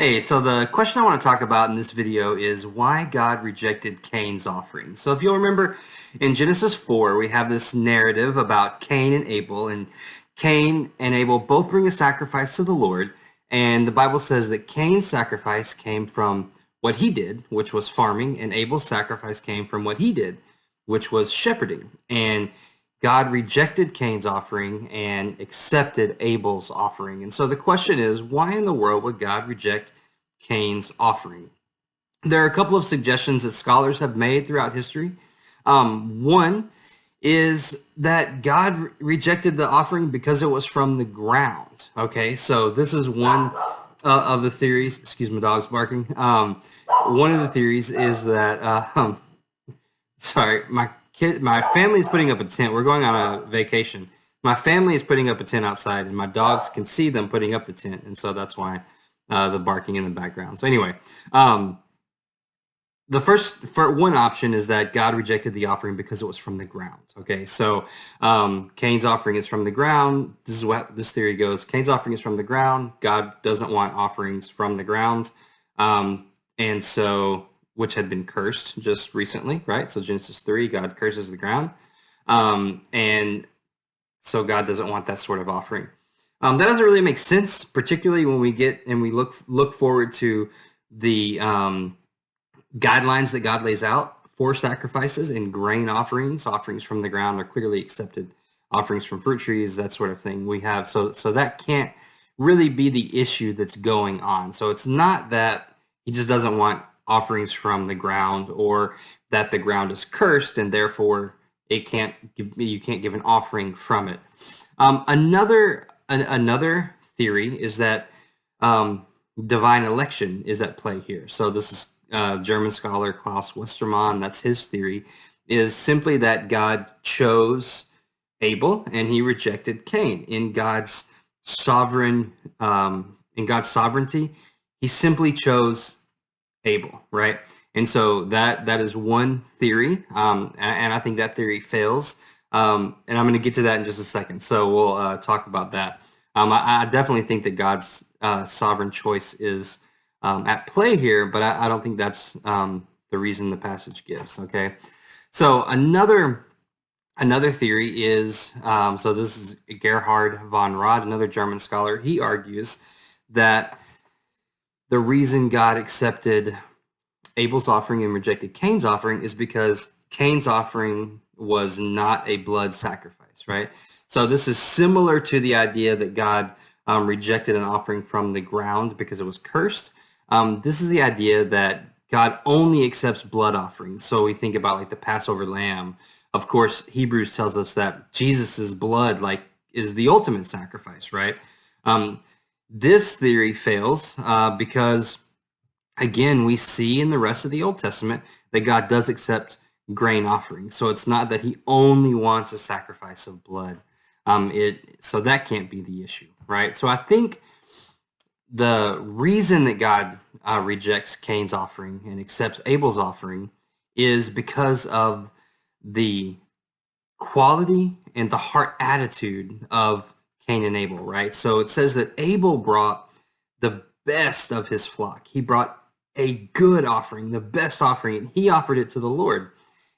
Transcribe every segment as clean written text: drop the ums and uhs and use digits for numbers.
Hey, so the question I want to talk about in this video is why God rejected Cain's offering. So if you'll remember in Genesis 4, we have this narrative about Cain and Abel, and Cain and Abel both bring a sacrifice to the Lord, and the Bible says that Cain's sacrifice came from what he did, which was farming, and Abel's sacrifice came from what he did, which was shepherding. And God rejected Cain's offering and accepted Abel's offering. And so the question is, why in the world would God reject Cain's offering? There are a couple of suggestions that scholars have made throughout history. One is that God rejected the offering because it was from the ground. Okay, so this is one of the theories. Excuse my dog's barking. One of the theories is that, sorry, my family is putting up a tent. We're going on a vacation. My family is putting up a tent outside, and my dogs can see them putting up the tent, and so that's why the barking in the background. So anyway, the for one option is that God rejected the offering because it was from the ground. Okay, so Cain's offering is from the ground. This is what this theory goes. Cain's offering is from the ground. God doesn't want offerings from the ground, and so which had been cursed just recently, right? So Genesis 3, God curses the ground, and so God doesn't want that sort of offering. That doesn't really make sense, particularly when we get and we look forward to the guidelines that God lays out for sacrifices and grain offerings. Offerings from the ground are clearly accepted. Offerings from fruit trees, that sort of thing. We have so that can't really be the issue that's going on. So it's not that he just doesn't want offerings from the ground, or that the ground is cursed and therefore you can't give an offering from it. Another theory is that divine election is at play here. So this is German scholar Klaus Westermann. That's his theory, is simply that God chose Abel and he rejected Cain. In God's sovereignty, he simply chose Abel, right? And so that is one theory, and I think that theory fails. And I'm going to get to that in just a second. So we'll talk about that. I definitely think that God's sovereign choice is at play here, but I don't think that's the reason the passage gives. Okay, so another theory is so this is Gerhard von Rad, another German scholar. He argues that the reason God accepted Abel's offering and rejected Cain's offering is because Cain's offering was not a blood sacrifice, right? So this is similar to the idea that God rejected an offering from the ground because it was cursed. This is the idea that God only accepts blood offerings. So we think about like the Passover lamb. Of course, Hebrews tells us that Jesus's blood is the ultimate sacrifice, right? This theory fails because, again, we see in the rest of the Old Testament that God does accept grain offerings. So it's not that he only wants a sacrifice of blood. So that can't be the issue, right? So I think the reason that God rejects Cain's offering and accepts Abel's offering is because of the quality and the heart attitude of Cain and Abel, right? So it says that Abel brought the best of his flock. He brought a good offering, the best offering, and he offered it to the Lord.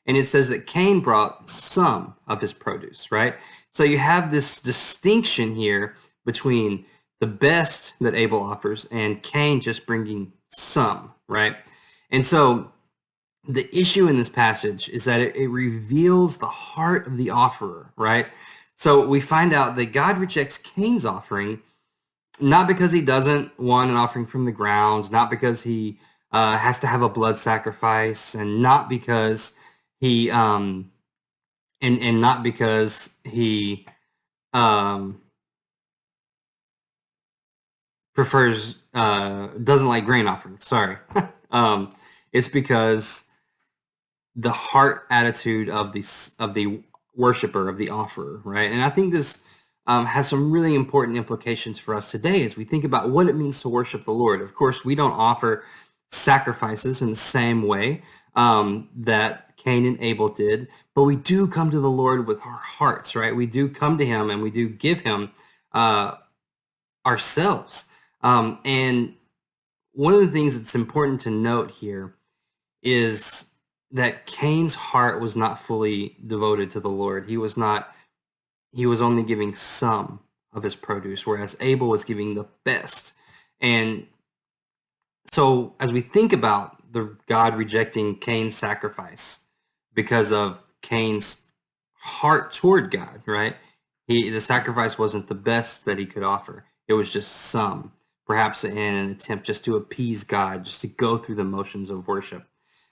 And it says that Cain brought some of his produce, right? So you have this distinction here between the best that Abel offers and Cain just bringing some, right? And so the issue in this passage is that it reveals the heart of the offerer, right? So we find out that God rejects Cain's offering, not because he doesn't want an offering from the ground, not because he has to have a blood sacrifice, and not because he and not because he prefers doesn't like grain offerings. Sorry, it's because the heart attitude of the worshiper, of the offerer, right? And I think this has some really important implications for us today as we think about what it means to worship the Lord. Of course, we don't offer sacrifices in the same way that Cain and Abel did, but we do come to the Lord with our hearts, right? We do come to him and we do give him ourselves. And one of the things that's important to note here is that Cain's heart was not fully devoted to the Lord. He was only giving some of his produce, whereas Abel was giving the best. And so as we think about the God rejecting Cain's sacrifice because of Cain's heart toward God, right? The sacrifice wasn't the best that he could offer. It was just some, perhaps in an attempt just to appease God, just to go through the motions of worship.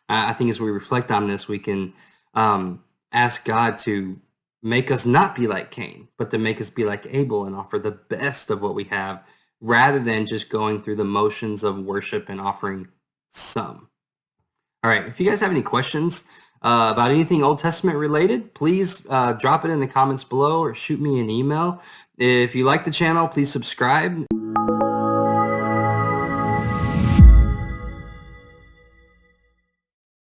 I think as we reflect on this, we can ask God to make us not be like Cain, but to make us be like Abel and offer the best of what we have, rather than just going through the motions of worship and offering some. All right, if you guys have any questions about anything Old Testament related, please drop it in the comments below or shoot me an email. If you like the channel, please subscribe.